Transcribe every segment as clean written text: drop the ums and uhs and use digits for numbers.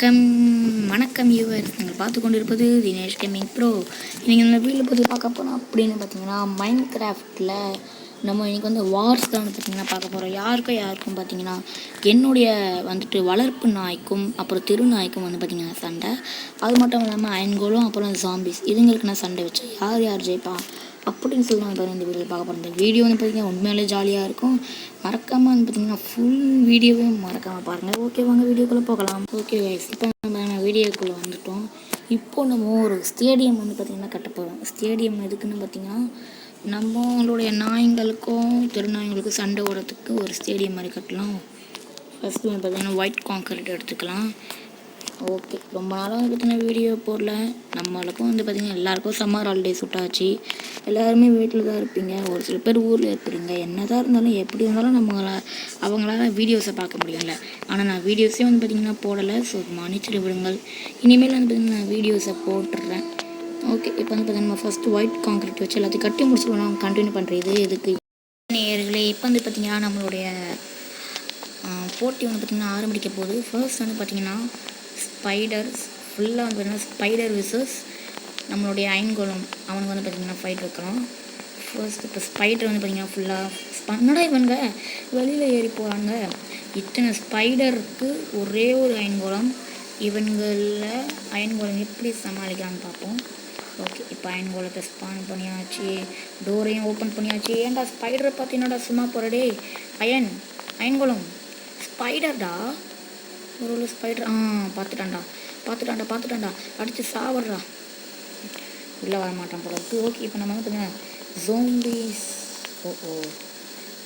வணக்கம் வணக்கம் யூவர்ஸ், நீங்கள் பார்த்து கொண்டு இருப்பது தினேஷ் கேமிங் ப்ரோ. இன்றைக்கி இந்த வீடியோ பற்றி பார்க்க போனோம் அப்படின்னு பார்த்தீங்கன்னா, மைண்ட் கிராஃப்டில் நம்ம இன்றைக்கி வந்து வார்ஸ் தான் வந்து பார்த்திங்கன்னா பார்க்க போகிறோம். யாருக்கும் பார்த்தீங்கன்னா என்னுடைய வந்துட்டு வளர்ப்பு நாய்க்கும் அப்புறம் தெரு நாய்க்கும் வந்து பார்த்திங்கன்னா சண்டை. அது மட்டும் இல்லாமல் அயன்கோலும் அப்புறம் ஜாம்பிஸ் இதுங்களுக்கு நான் சண்டை வச்சேன். யார் ஜெயிப்பா அப்படின்னு சொல்லி நான் இந்த வீடியோ பார்க்க போகிறேன். இந்த வீடியோ வந்து பார்த்திங்கன்னா உண்மையிலே ஜாலியாக இருக்கும். மறக்காமல் வந்து பார்த்திங்கன்னா ஃபுல் வீடியோவே மறக்காமல் பாருங்கள். ஓகே, வாங்க வீடியோக்குள்ளே போகலாம். ஓகே கைஸ், இப்போ நம்ம வீடியோக்குள்ளே வந்துட்டோம். இப்போ நம்ம ஒரு ஸ்டேடியம் வந்து பார்த்திங்கன்னா கட்ட போகிறோம். ஸ்டேடியம் எதுக்குன்னு பார்த்திங்கன்னா, நம்மளுடைய நாய்களுக்கும் தெருநாய்களுக்கும் சண்டை ஓடுறதுக்கு ஒரு ஸ்டேடியம் மாதிரி கட்டலாம். ஃபஸ்ட்டு வந்து பார்த்திங்கன்னா ஒயிட் கான்கிரீட் எடுத்துக்கலாம். ஓகே, ரொம்ப நாளாக வந்து பார்த்திங்கன்னா வீடியோ போடல. நம்மளுக்கும் வந்து பார்த்திங்கன்னா எல்லாேருக்கும் சம்மர் ஹாலிடேஸ் விட்டாச்சு. எல்லாருமே வீட்டில் தான் இருப்பீங்க. ஒரு சில பேர் ஊரில் இருக்கிறீங்க. என்ன தான் இருந்தாலும் எப்படி இருந்தாலும் அவங்களால வீடியோஸை பார்க்க முடியல. ஆனால் நான் வீடியோஸே வந்து பார்த்திங்கன்னா போடலை. ஸோ மன்னிச்சிட்டு விடுங்கள். இனிமேல் வந்து பார்த்திங்கன்னா நான் வீடியோஸை போட்டுடுறேன். ஓகே, இப்போ வந்து பார்த்திங்கன்னா நம்ம ஃபஸ்ட்டு ஒயிட் கான்கிரீட் வச்சு எல்லாத்தையும் கட்டி முடிச்சுட்டு நான் கண்டினியூ பண்ணுறது எதுக்கு நேயர்களே. இப்போ வந்து பார்த்திங்கன்னா நம்மளுடைய போட்டி வந்து பார்த்திங்கன்னா ஆரம்பிக்க போகுது. ஃபர்ஸ்ட் வந்து பார்த்திங்கன்னா ஸ்பைடர்ஸ் ஃபுல்லாக வந்து பார்த்திங்கன்னா ஸ்பைடர் விசஸ் நம்மளுடைய அயன்கோலம் அவனுக்கு வந்து பார்த்திங்கன்னா ஃபைட் வைக்கிறோம். ஃபர்ஸ்ட் இப்போ ஸ்பைடர் வந்து பார்த்திங்கன்னா ஃபுல்லாக என்னடா இவனுங்க வெளியில் ஏறி போகிறாங்க. இத்தனை ஸ்பைடருக்கு ஒரே ஒரு அயன்கோலம். இவங்களில் அயன்கோலம் எப்படி சமாளிக்கிறான்னு பார்ப்போம். ஓகே, இப்போ அயன்கோலத்தை ஸ்பான் பண்ணியாச்சு, டோரையும் ஓப்பன் பண்ணியாச்சு. ஏன்டா ஸ்பைடரை பார்த்து என்னடா சும்மா போகிறடே. அயன்கோலம் ஸ்பைடர்டா, ஒரு ஸ்பைடர் பார்த்துட்டான்டா அடித்து சாவட்றா. உள்ளே வர மாட்டான் போல இருக்கு. ஓகே, இப்போ நம்ம வந்து பார்த்திங்கன்னா ஜாம்பிஸ்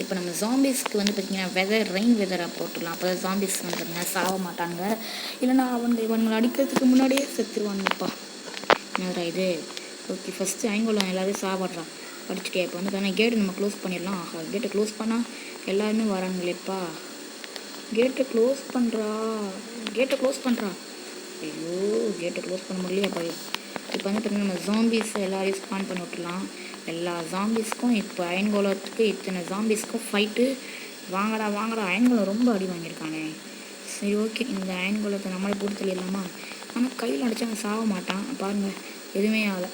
இப்போ நம்ம ஜாம்பிஸ்க்கு வந்து பார்த்திங்கன்னா ரெயின் வெதரை போட்டுடலாம். அப்போ தான் ஜாம்பிஸ் வந்து பார்த்திங்கன்னா சாக மாட்டாங்க. இல்லைனா இவங்களை அடிக்கிறதுக்கு முன்னாடியே செத்துருவானுங்கப்பா. என்னடா இது. ஓகே, ஃபஸ்ட்டு அயன்கோலம் எல்லோரும் சாவட்றான் அடிச்சுட்டே. இப்போ வந்து பார்த்திங்கன்னா கேட்டு நம்ம க்ளோஸ் பண்ணிடலாம். கேட்டை க்ளோஸ் பண்ணால் எல்லாருமே வராங்களேப்பா. கேட்டை க்ளோஸ் பண்ணுறா. ஐயோ, கேட்டை க்ளோஸ் பண்ண முடியலையா பாரு. இப்போ வந்து பார்த்திங்கன்னா நம்ம ஜாம்பிஸ் எல்லாரையும் ஸ்பான் பண்ணி விட்டுலாம். எல்லா ஜாம்பிஸ்க்கும் இப்போ அயன்கோலத்துக்கு இத்தனை ஜாம்பிஸ்க்கும் ஃபைட்டு. வாங்கடா அயன்கோலம் ரொம்ப அடி வாங்கியிருக்கானே. சரி, ஓகே, இந்த அயன்கோலத்தை நம்மளே போட்டு தள்ளிடலாமா. ஆனால் கையில் அடித்தா அவன் சாக மாட்டான் பாருங்கள், எதுவுமே ஆகலை.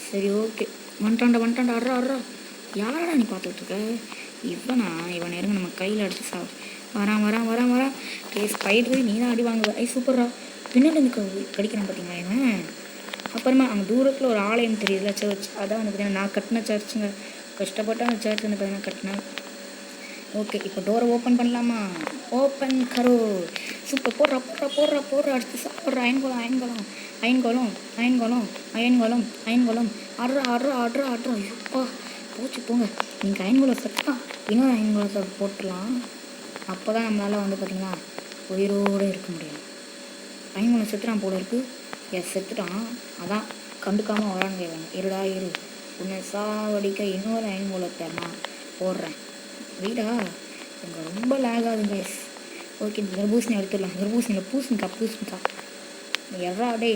சரி, ஓகே, வந்துட்டான்டா அட்ரா. யாரடா நீ பார்த்துட்ருக்க? இவன் இருங்க, நம்ம கையில் அடித்து வரான். ஸ்பைடரு நீ தான் அடி வாங்குவ. சூப்பர்ரா. பின்னாடி வந்து கடிக்கிறான் பார்த்தீங்களா இவன். அப்புறமா அங்கே தூரத்தில் ஒரு ஆலயம் தெரியுதுல, சர்ச். அதான் வந்து பார்த்திங்கன்னா நான் கட்டின சர்ச்சுங்க. கஷ்டப்பட்டு அந்த சர்ச் வந்து பார்த்திங்கன்னா கட்டினேன். ஓகே, இப்போ டோரை ஓப்பன் பண்ணலாமா? ஓப்பன் கரோ. சூப்பர். போடுறா அடித்து சாப்பிட்ற. அயன்கோலம் அட்ரா. ஐயோப்பா, போச்சு போங்க. நீங்கள் அயன்கோலம் செட்டா இன்னொரு அயன்கோலத்தை போட்டுடலாம். அப்போ தான் நம்மளால் வந்து பார்த்திங்கன்னா உயிரோடு இருக்க முடியும். அயன்கோலம் செத்துட்டான் போல இருக்குது. செத்துட்டான். அதான் கண்டுக்காமல் வரானுங்க இவங்க. இரு உன்னை சாவடிக்க இன்னொரு அயன்கோலத்தை நான் போடுறேன். வீடா இங்கே ரொம்ப லேக் ஆகுது கைஸ். ஓகே, இந்த தர்பூசணி எடுத்துடலாம். தர்பூசணியில் பூசணிக்கா டே.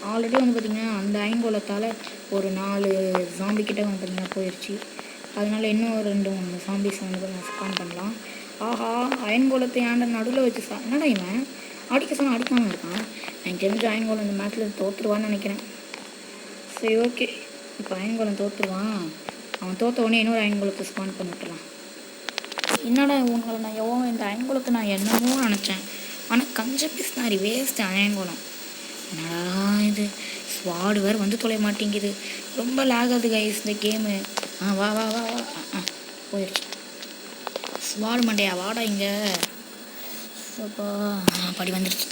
ஆல்ரெடி வந்து பார்த்திங்கன்னா அந்த அயன்கோலத்தால் ஒரு 4 ஜாம்பிக்கிட்ட வந்து பார்த்திங்கன்னா போயிடுச்சு. அதனால் இன்னும் 2-3 ஜாம்பிஸ் வந்து ஸ்பான் பண்ணலாம். ஆஹா, அயன்கோலத்தை ஏன்டா நடுவில் வச்சு என்னடா இவன் அடிக்க சொன்னால் அடிக்காமல் இருக்கான். எனக்கு தெரிஞ்ச அயன்கோலம் இந்த மேட்ச்சில் தோற்றுருவான்னு நினைக்கிறேன். சரி, ஓகே, இப்போ அயன்கோலம் தோற்றுருவான். அவன் தோற்ற உடனே இன்னொரு அயன்கோலத்தை ஸ்பான் பண்ணிட்டுலாம். என்னடா இந்த அயன்கோலத்தை நான் என்னமோ நினச்சேன். ஆனால் கஞ்ச பிஸ்னாரி வேஸ்ட்டு அயன்கோலம். என்னடா இது, ஸ்வாடு வேறு வந்து தொலைய மாட்டேங்குது. ரொம்ப லேக் ஆகுது கைஸ் இந்த கேமு. வா போயிடுச்சு. ஸ்வாடு மண்டையா வாடா இங்கே. அப்போ படி வந்துடுச்சு.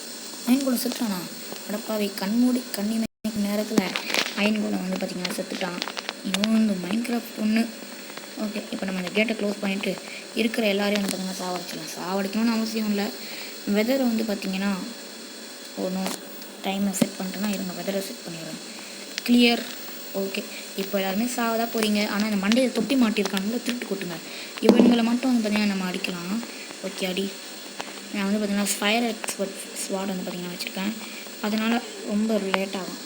அயன்கோலம் செத்துட்டானா? அடப்பாவை, கண்மூடி கண்ணிமைக்கு நேரத்தில் அயன்கோலம் வந்து பார்த்திங்கன்னா செத்துட்டான். இவன் இந்த மைன்கிராஃப்ட் பொண்ணு. ஓகே, இப்போ நம்ம அந்த கேட்டை க்ளோஸ் பண்ணிவிட்டு இருக்கிற எல்லாரையும் வந்து பார்த்திங்கன்னா சாவடிக்கணும்னு அவசியம் இல்லை. வெதரை வந்து பார்த்திங்கன்னா ஒன்றும் டைமை செட் பண்ணிட்டேன்னா இருங்க, வெதரை செட் பண்ணிடுறேன். கிளியர். ஓகே, இப்போ எல்லாருமே சாவதான் போகிறீங்க. ஆனால் இந்த மண்டையை தொட்டி மாட்டியிருக்கானுங்கள திருட்டு கொட்டுங்க. இவங்களை மட்டும் வந்து பார்த்திங்கன்னா நம்ம அடிக்கலாம். ஓகே, அடி. நான் வந்து பார்த்திங்கன்னா ஃபயர் எக்ஸ்பர்ட் ஸ்வாட் வந்து பார்த்திங்கன்னா வச்சுருக்கேன். அதனால் ரொம்ப லேட் ஆகும்.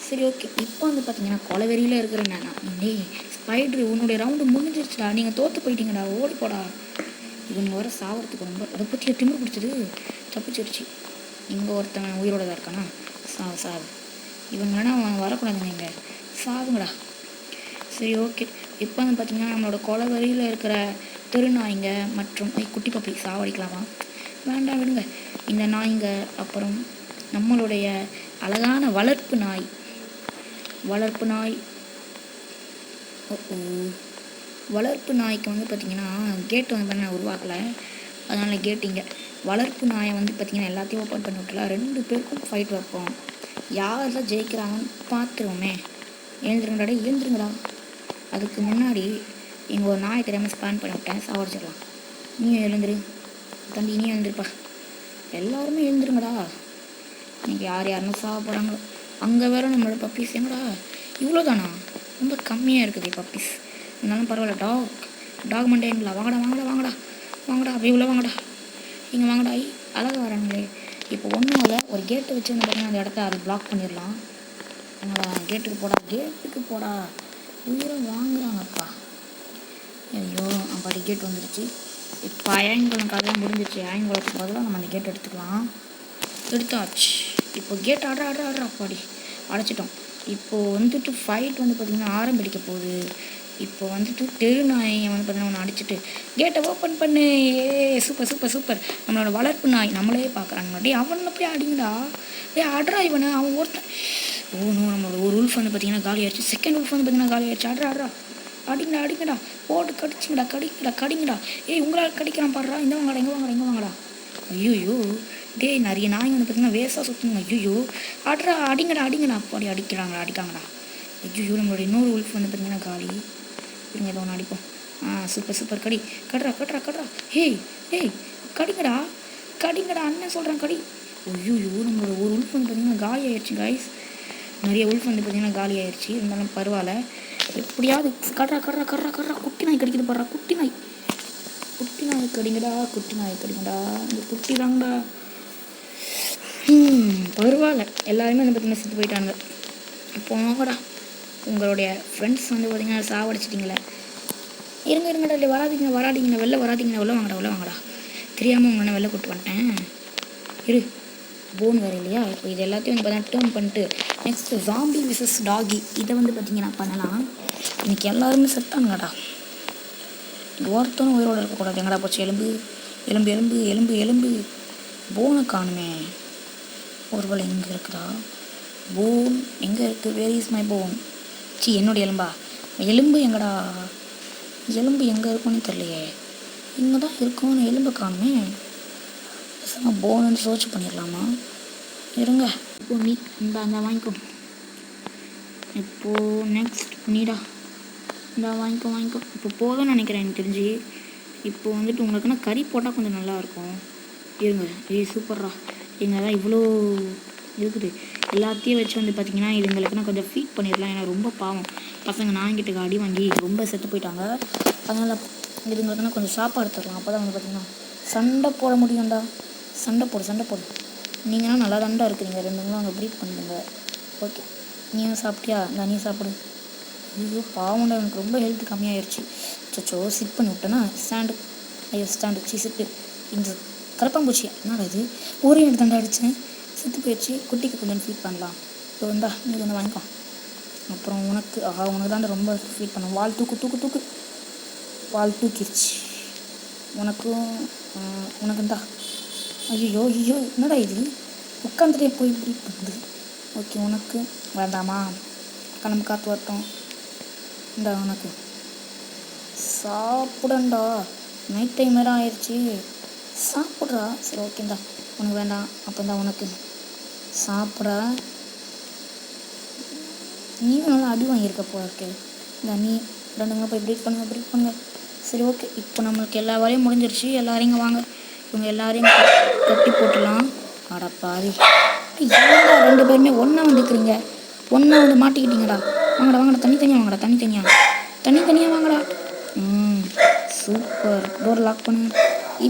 சரி, ஓகே, இப்போ வந்து பார்த்திங்கன்னா கொலவெறியில் இருக்கிறேன் நான். ஸ்பைட்ரு உன்னுடைய ரவுண்டு முடிஞ்சிருச்சுடா. நீங்கள் தோற்று போயிட்டீங்கடா, ஓடி போடா. இவங்க வர சாவறதுக்கு ரொம்ப அதை பற்றி திமிரு பிடிச்சது தப்பிச்சிருச்சு. இங்கே ஒருத்தவன் உயிரோட தான் இருக்கானா? சாவு இவங்கன்னா அவன் வரக்கூடாதுங்க, இங்கே சாவுங்கடா. சரி ஓகே. இப்போ வந்து பார்த்திங்கன்னா நம்மளோட கொலவரியில் இருக்கிற திருநாய்ங்க மற்றும் குட்டி பப்பி சாவடிக்கலாமா? வேண்டாம் விடுங்க. இந்த நாய்ங்க அப்புறம் நம்மளுடைய அழகான வளர்ப்பு நாய் வளர்ப்பு நாய்க்கு வந்து பார்த்திங்கன்னா கேட்டு வந்து நான் உருவாக்கலை, அதனால் கேட்டிங்க வளர்ப்பு நாயை வந்து பார்த்திங்கன்னா எல்லாத்தையும் ஓப்பன் பண்ணி விட்டுலாம். 2 பேருக்கும் ஃபைட் வைப்போம். யார் தான் ஜெயிக்கிறாங்கன்னு பார்த்துருவோமே. எழுந்துருங்கடா. அதுக்கு முன்னாடி இங்கே ஒரு நாயை தெரியாமல் ஸ்பேன் பண்ணி விட்டேன், சாவடிச்சிடலாம். நீயும் எழுந்துரு தம்பி, நீயும் எழுந்துருப்பா. எல்லாருமே எழுந்துருங்கடா. இன்றைக்கி யாருன்னு சாவ போகிறாங்களோ. அங்கே வேறு நம்மளோட பப்பீஸ் எங்கடா? இவ்வளோ தானா? ரொம்ப கம்மியாக இருக்குது பப்பீஸ். இருந்தாலும் பரவாயில்ல. டாக் மண்டேங்களா? வாங்கடா அப்படியே உள்ள வாங்கடா. இங்கே வாங்கடா. அழகாக வராங்களே. இப்போ ஒன்றும் இல்லை, ஒரு கேட்டு வச்சு வந்து பார்த்தீங்கன்னா அந்த இடத்த அது பிளாக் பண்ணிடலாம். என்னடா கேட்டுக்கு போடா உயிரை வாங்குறாங்கப்பா. ஐயோ அப்பாடி கேட் வந்துருச்சு. இப்போ அயன்குளம் கதையாக முடிஞ்சிச்சு. அயன்குளத்துக்கு பதிலாக நம்ம அந்த கேட் எடுத்தாச்சு. இப்போ கேட் ஆடுறா அப்பாடி அடைச்சிட்டோம். இப்போது வந்துட்டு ஃபைட் வந்து பார்த்திங்கன்னா ஆரம்பிக்க போகுது. இப்போ வந்துட்டு தெருநாயை வந்து பார்த்திங்கன்னா ஒன்று அடிச்சுட்டு கேட்டை ஓப்பன் பண்ணு. சூப்பர். நம்மளோட வளர்ப்பு நாய் நம்மளே பார்க்குறாங்க. அவனை போய் அடிங்கடா. ஆடுறா இவனை. அவன் ஒருத்தன். நம்மளோட ஒரு உல்ஃப் வந்து பார்த்திங்கன்னா காலி ஆயிடுச்சு. செகண்ட் உல்ஃப் வந்து பார்த்திங்கன்னா காலி ஆயிடுச்சு. ஆடுறா அடிங்கடா போட்டு கடிங்கடா. உங்களால் கடிக்கிறான் பாடுறா. இங்கே வாங்கடா. ஐயோ நிறைய நாய் வந்து பார்த்திங்கன்னா வேஸ்ட்டாக சுற்றுங்க. ஐயோ அடிங்கடா அப்பாடி அடிக்காங்கடா. ஐயோ நம்மளோட இன்னொரு உல்ஃப் வந்து பார்த்திங்கன்னா காலி. இருங்க ஏதோ ஒன்று அடிப்போம். சூப்பர் கட்றா. ஹேய் கடிங்கடா அண்ணன் சொல்கிறேன் கடி. ஐயோ நம்மளோட ஒரு உல்ஃப் வந்து பார்த்திங்கன்னா காலி ஆயிடுச்சு கைஸ். நிறைய உல்ஃப் வந்து பார்த்திங்கன்னா காலி ஆயிடுச்சு. இருந்தாலும் பரவாயில்ல, எப்படியாவது கட்றா. குட்டி நாய் கடிக்குது பாடுறா. குட்டி நாய் கடிங்கடா. இந்த குட்டி தாங்கடா. பரவாயில்ல, எல்லாருமே வந்து பார்த்திங்கன்னா செத்து போயிட்டாங்க. போங்கடா. உங்களுடைய ஃப்ரெண்ட்ஸ் வந்து பார்த்திங்கன்னா சாவடிச்சிட்டிங்களே. இருங்கடா. இல்லை வராதிங்க வெளில வராதிங்க. உள்ள வாங்கடா. தெரியாமல் உங்களை வெளில கூட்டு வந்துட்டேன். போன் வேறு இல்லையா? இப்போ இது எல்லாத்தையும் வந்து பார்த்தீங்கன்னா டேர்ன் பண்ணிட்டு நெக்ஸ்ட்டு ஜாம்பி விசஸ் டாகி இதை வந்து பார்த்திங்கன்னா பண்ணலாம். இன்றைக்கி எல்லாருமே செத்தாங்கடா. ஒருத்தனும் உயிரோடு இருக்கக்கூடாது. எங்கடா போச்சு? எலும்பு. போனை காணுமே. ஒருவேளை எங்கே இருக்குதா? போன் எங்கே இருக்குது? Where is my phone? என்னுடைய எலும்பு எங்கடா? எலும்பு எங்கே இருக்குன்னு தெரியலையே. இங்கே தான் இருக்கும். எலும்பு காணுமே. போனுன்னு சர்ச் பண்ணிடலாமா? இருங்க. இப்போ நீ இந்த வாங்கிக்கோ. இப்போது நெக்ஸ்ட் நீடா. இந்த வாங்கிக்கோ. இப்போ போதும்னு நினைக்கிறேன் எனக்கு தெரிஞ்சு. இப்போ வந்துட்டு உங்களுக்குன்னா கறி போட்டால் கொஞ்சம் நல்லாயிருக்கும். இருங்க. சூப்பர்ரா. இங்கே தான் இவ்வளோ இருக்குது. எல்லாத்தையும் வச்சு வந்து பார்த்திங்கன்னா இதுங்களுக்குன்னா கொஞ்சம் ஃபீட் பண்ணிடலாம். ஏன்னா ரொம்ப பாவம் பசங்க நாய்கிட்ட அடி வாங்கி ரொம்ப செத்து போயிட்டாங்க. அதனால் இதுங்களுக்குன்னா கொஞ்சம் சாப்பாடு தரலாம். அப்போ தான் வந்து பார்த்திங்கன்னா சண்டை போட முடியும்டா. சண்டை போடு. நீங்கள்லாம் நல்லா தாண்டா இருக்கிறீங்க. 2 நாளும் அங்கே ப்ரீட் பண்ணுங்க. ஓகே, நீயும் சாப்பிட்டியா? நீ சாப்பிடு. ஐயோ பாவம்டா, எனக்கு ரொம்ப ஹெல்த் கம்மியாகிடுச்சு. சிட் பண்ணி விட்டேன்னா ஸ்டாண்டு சிட்டு. இந்த கரப்பாம்பூச்சி என்னடா இது? ஒரே தாண்டா அடித்தேன், செத்து போயிடுச்சு. குட்டிக்கு கொஞ்சம் ஃபீட் பண்ணலாம். இப்போ வந்தா நீ கொஞ்சம் வாங்கிக்கோ. அப்புறம் உனக்கு தாண்டா ரொம்ப ஃபீட் பண்ண. வால் தூக்கு. வால் தூக்கிடுச்சு. உனக்குந்தா. ஐயோ என்னடா இது? உட்காந்துட்டே போய் ப்ரீட் பண்ணுது. ஓகே, உனக்கு வேண்டாமா? நம்ம காற்று வரட்டும். இந்தா உனக்கு சாப்பிடண்டா. நைட் டைம் வேறு ஆயிடுச்சு. சாப்பிட்றா. சரி ஓகேண்டா, உனக்கு வேண்டாம். அப்போ தான் உனக்கு சாப்பிட்றா. நீயும் நல்லா அடி வாங்கியிருக்க போல இருக்கு. இந்த நீ 2 போய் ப்ரீட் பண்ணுங்க. சரி ஓகே, இப்போ நம்மளுக்கு எல்லா வேலையும் முடிஞ்சிருச்சு. எல்லாரையும் இங்கே வாங்க. இவங்க எல்லாரையும் கட்டி போட்டுடலாம். அடப்பாவி, 2 பேருமே ஒன்றா வந்துக்கிறீங்க. ஒன்றா வந்து மாட்டிக்கிட்டீங்கடா. வாங்கடா. தனித்தனியாக வாங்கடா. சூப்பர். டோர் லாக் பண்ணு.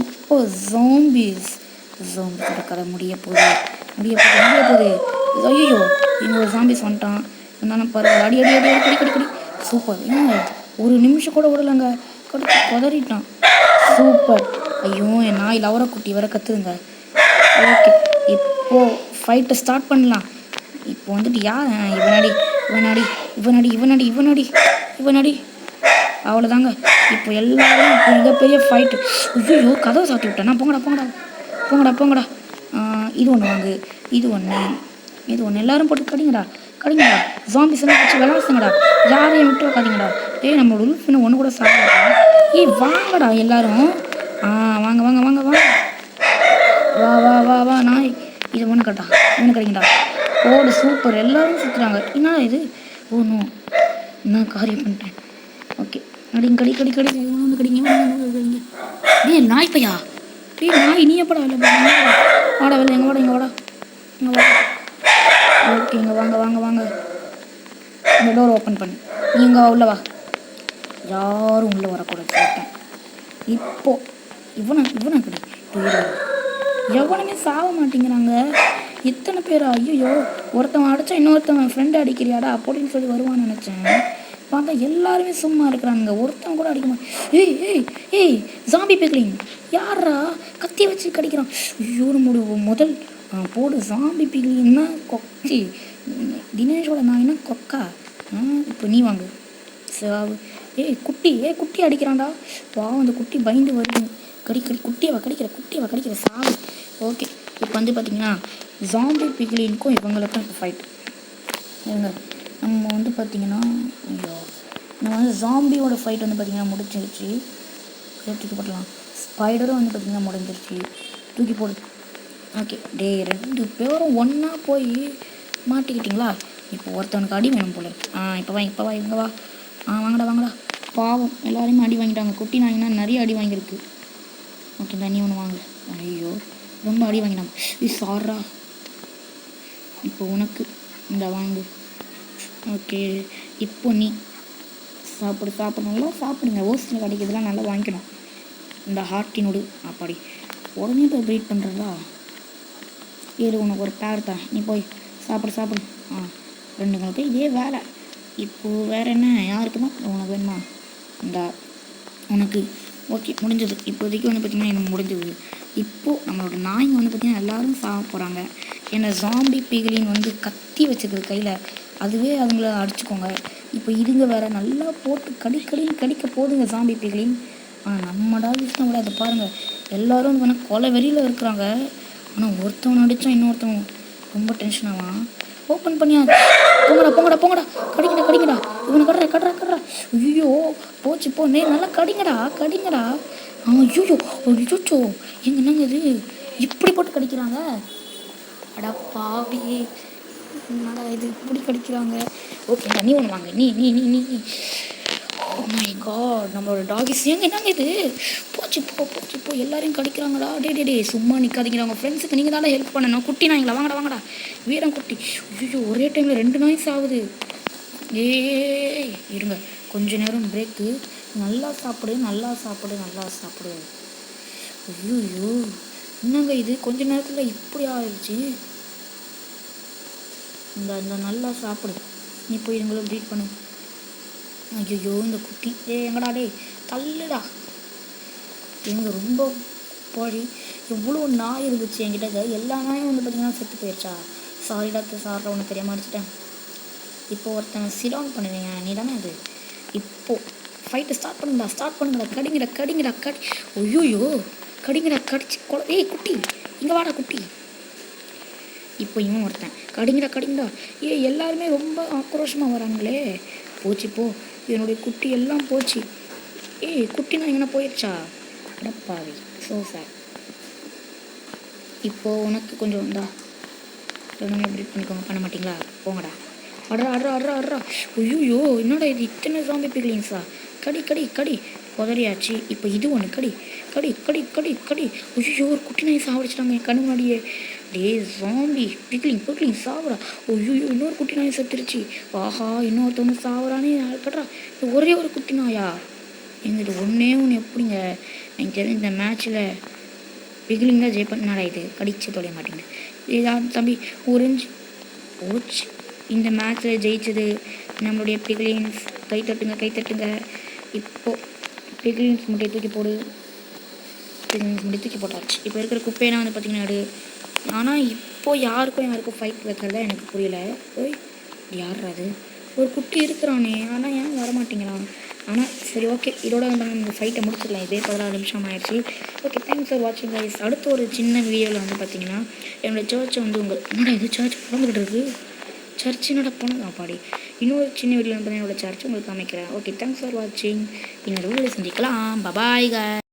இப்போ ஜாம்பிஸ் கதை முடிய போகுது. ஐயோ, இங்கே ஒரு ஜாம்பிஸ் வந்துட்டான். இருந்தாலும் பரவாயில்ல. அடி. சூப்பர். ஒரு நிமிஷம் கூட விடலைங்க. கொதறிட்டான். சூப்பர். ஐயோ, என் நாய் லவர குட்டி வர கத்துதுங்க. ஓகே, இப்போது ஃபைட்டை ஸ்டார்ட் பண்ணலாம். இப்போ வந்துட்டு யார் இவனடி இவனடி இவனடி இவனடி இவனடி இவனடி அவ்வளோதாங்க. இப்போ எல்லாரும் மிகப்பெரிய ஃபைட்டு. ஐயோ கதவை சாத்தி விட்டேன். நான் போங்கடா போங்கடா போங்கடா போங்கடா. இது ஒன்று வாங்கு, இது ஒன்று, இது ஒன்று. எல்லோரும் போட்டு கடிங்கடா கடிங்கடா. ஜாம்பிஸ் எல்லாம் வச்சு விளாசுங்கடா. யாரையும் விட்டு வைக்காதீங்கடா. நம்மளோட உல்ஃப் இன்னும் ஒன்று கூட சாப்பிடா. வாங்கடா எல்லாரும். வாங்க வாங்க வாங்க வாங்க. வா வா வா வா நாய். இது ஒன்று கட்டா ஒன்று கடிங்கடா. ஓடு சூப்பர். எல்லோரும் சுற்றுறாங்க. என்ன இது? நோ நான் காரியம் பண்ணிட்டேன். ஓகே கடிங்க கடி கடி கடி வந்து கடிங்க கடிங்க. நாய் பையா நாய் நீ எப்படா இல்லை வாடா வெளில எங்கே வாடா இங்கே வாடா இங்கே வாடா. ஓகே இங்கே வாங்க வாங்க வாங்க. இந்த டோர் ஓப்பன் பண்ணு. நீங்கள் உள்ள வா. யாரும் உள்ளே வரக்கூடாது கேட்டேன். இப்போது இவனை கடி எவனுமே சாக மாட்டேங்கிறாங்க. எத்தனை பேரா? ஐயோ ஒருத்தவன் அடித்தா இன்னொருத்தவன் ஃப்ரெண்டு அடிக்கிறியாடா அப்படின்னு சொல்லி வருவான்னு நினச்சேன். பார்த்தா எல்லாருமே சும்மா இருக்கிறானுங்க. ஒருத்தவன் கூட அடிக்க மாட்டேன். ஏய் ஜாம்பி பிக்லிங் யாரா கத்தியை வச்சு கடிக்கிறான்? ஐயோ நம்மளோட முதல் போடு ஜாம்பி பிக்லின்னா கொக்கி. தினேஷோட நான் என்ன கொக்கா? இப்போ நீ வாங்கு சாவு. குட்டி அடிக்கிறான்டா. அந்த குட்டி பயந்து வருது. கடி குட்டியவா கடிக்கிற சாவு. ஓகே இப்போ வந்து பார்த்திங்கன்னா ஜாம்பி பிக்லினுக்கும் இவங்களுக்கும் இப்போ ஃபைட். இவங்க நம்ம வந்து பார்த்திங்கன்னா நம்ம வந்து ஜாம்பியோட ஃபைட் வந்து பார்த்திங்கன்னா முடிச்சிருச்சு. தூக்கி போடலாம். ஸ்பைடரும் வந்து பார்த்திங்கன்னா முடிஞ்சிருச்சு. தூக்கி போடு. ஓகே 2 பேரும் ஒன்றா போய் மாட்டிக்கிட்டிங்களா? இப்போ ஒருத்தவனுக்கு அடி வேணும் போல. இப்போ வா இங்கே வா. வாங்கடா. பாவம் எல்லாருமே அடி வாங்கிட்டாங்க. குட்டி நாய்னா நிறைய அடி வாங்கியிருக்கு. ஓகே தண்ணி ஒன்று வாங்க. ஐயோ ரொம்ப அடி வாங்கினாங்க. சாரா இப்போ உனக்கு இந்த வாங்கு. ஓகே இப்போ நீ சாப்பிடு நல்லா சாப்பிடுங்க. ஓஸ்டில் கிடைக்கிறதுலாம் நல்லா வாங்கிக்கணும். இந்த ஹார்ட்டினோடு அப்படி உடனே போய் ப்ரீட் பண்ணுறதா? உனக்கு ஒரு பேர் தான். நீ போய் சாப்பிடு. 2 நாள் போய் இதே வேலை. இப்போது வேறு என்ன யாருக்குமா உனக்கு வேணுமா? இந்த உனக்கு ஓகே முடிஞ்சது. இப்போதைக்கு வந்து பார்த்திங்கன்னா எனக்கு முடிஞ்சது. இப்போது நம்மளோட நாய்ங்க வந்து பார்த்திங்கன்னா எல்லோரும் சாப்பிட போகிறாங்க. ஏன்னா ஜாம்பி பிக்லின் வந்து கத்தி வச்சுருக்குது கையில். அதுவே அவங்கள அடிச்சுக்கோங்க. இப்போ இதுங்க வேறு நல்லா போட்டு கடிக்க போதுங்க ஜாம்பி பிக்லின். நம்ம டாகிஸ் தான் விட. அதை பாருங்கள் எல்லோரும் வந்து பார்த்தா கொலை வெறியில் இருக்கிறாங்க. ஆனால் ஒருத்தவன் அடித்தா இன்னொருத்தவன் ரொம்ப டென்ஷன் ஆவான். ஓப்பன் பண்ணியா? போங்கடா கடிங்கடா. இவனை கட்டுறா. ஐயோ போச்சு போ. நல்லா கடிங்கடா. ஐயோ என்னங்க இது இப்படி போட்டு கடிக்கிறாங்க? அடா பாவி என்னடா இது இப்படி கடிக்கிறாங்க? ஓகே நீ ஒன்று வாங்க. நீ ஓ மை காட் நம்மளோட டாகிஸ் என்னங்க இது? போச்சு போ எல்லாரையும் கடிக்கிறாங்கடா. டே சும்மா நிற்காதீங்க. அவங்க ஃப்ரெண்ட்ஸுக்கு நீங்கள் தானே ஹெல்ப் பண்ணணும். குட்டி நாய்ங்களா வாங்கடா வீரம் குட்டி. ஐயோ ஒரே டைமில் 2 நாய் சாகுது. இருங்க கொஞ்ச நேரம் பிரேக்கு. நல்லா சாப்பிடு. ஐயோ என்னங்க இது கொஞ்ச நேரத்தில் இப்படி ஆயிடுச்சு. இந்த நல்லா சாப்பிடு. நீ போய் எங்களும் ப்ரீட் பண்ணு. ஐயோ இந்த குட்டி எங்கடா தள்ளுடா. எங்க ரொம்ப பாடி எவ்வளோ நாய் இருந்துச்சு என்கிட்ட. எல்லா நாயும் வந்து பார்த்திங்கன்னா செத்து போயிடுச்சா? சாரிடா உனக்கு தெரியாமல் அடிச்சிட்டேன். இப்போ ஒருத்தன் சிடவுன் பண்ணுவீங்க நீ தானே அது. இப்போது ஃபைட்டு ஸ்டார்ட் பண்ணுங்கடா. கடிங்கடா. ஐயோ கடிங்கடா கடிச்சு குட்டி இங்கே வாடா குட்டி. இப்போ இவன் ஒருத்தன் கடிங்கடா. எல்லாருமே ரொம்ப ஆக்ரோஷமாக வராங்களே. போச்சு போ என்னுடைய குட்டி எல்லாம் போச்சு. குட்டி நான் எங்கன்னா போயிடுச்சா? அடப்பாவி ஸோ சார். இப்போது உனக்கு கொஞ்சம் இந்தா ரெண்டுமே ப்ரீட் பண்ணிக்கோங்க. பண்ண மாட்டிங்களா? போங்கடா. அட்ரா. ஐயோ என்னடா இது இத்தனை ஜாம்பி பிக்லிங்ஸா? கடி உதறியாச்சு. இப்போ இது ஒன்று கடி. ஐயோ ஒரு குட்டி நாய் சாவடிச்சிட்டாங்க என் கண்ணு முன்னாடியே. ஜாம்பி பிக்லிங் சாவுடா. ஐயோ இன்னொரு குட்டி நாய் செத்துருச்சு. ஆஹா இன்னொருத்தவங்க சாவுறானே. கட்டுறா ஒரே ஒரு குட்டி நாயா? எங்கிட்ட ஒன்று எப்படிங்க? எனக்கு தெரிஞ்ச இந்த மேட்ச்சில் பிக்லிங் தான் ஜெயிப்பேன். இது கடிச்சு தொலைய மாட்டேங்குது. ஏதாவது தம்பி ஒரிஞ்சு போச்சு. இந்த மேட்ச்சில் ஜெயிச்சது நம்மளுடைய பிக்லின்ஸ். கை தட்டுங்க. இப்போது பிக்லின்ஸ் முட்டையை தூக்கி போட்டாச்சு. இப்போ இருக்கிற குப்பையெல்லாம் வந்து பார்த்திங்கன்னா ஆனால் இப்போது யாருக்கும் ஃபைட் வைக்கிறதா எனக்கு புரியல. ஓய் யார் அது? ஒரு குட்டி இருக்கிறானே, ஆனால் ஏன் வரமாட்டேங்கிறான்? ஆனால் சரி ஓகே, இதோட நம்ம இந்த ஃபைட்டை முடிச்சிடலாம். இதே 16 நிமிஷம் ஆயிடுச்சு. ஓகே, தேங்க்ஸ் ஃபார் வாட்சிங் கைஸ். அடுத்த ஒரு சின்ன வீடியோவில் வந்து பார்த்தீங்கன்னா என்னோடய சர்ச்சை வந்து என்னடா இது சர்ச் பிறந்துக்கிட்டு இருக்குது, சர்ச் என்னோட போனது பாடி. இன்னொரு சின்ன வீடியோவில் வந்து என்னோடய சர்ச் உங்களுக்கு காமிக்கிறேன். ஓகே, தேங்க்ஸ் ஃபார் வாட்சிங். இன்னொரு வீடியோவில் சந்திக்கலாம். Bye bye guys.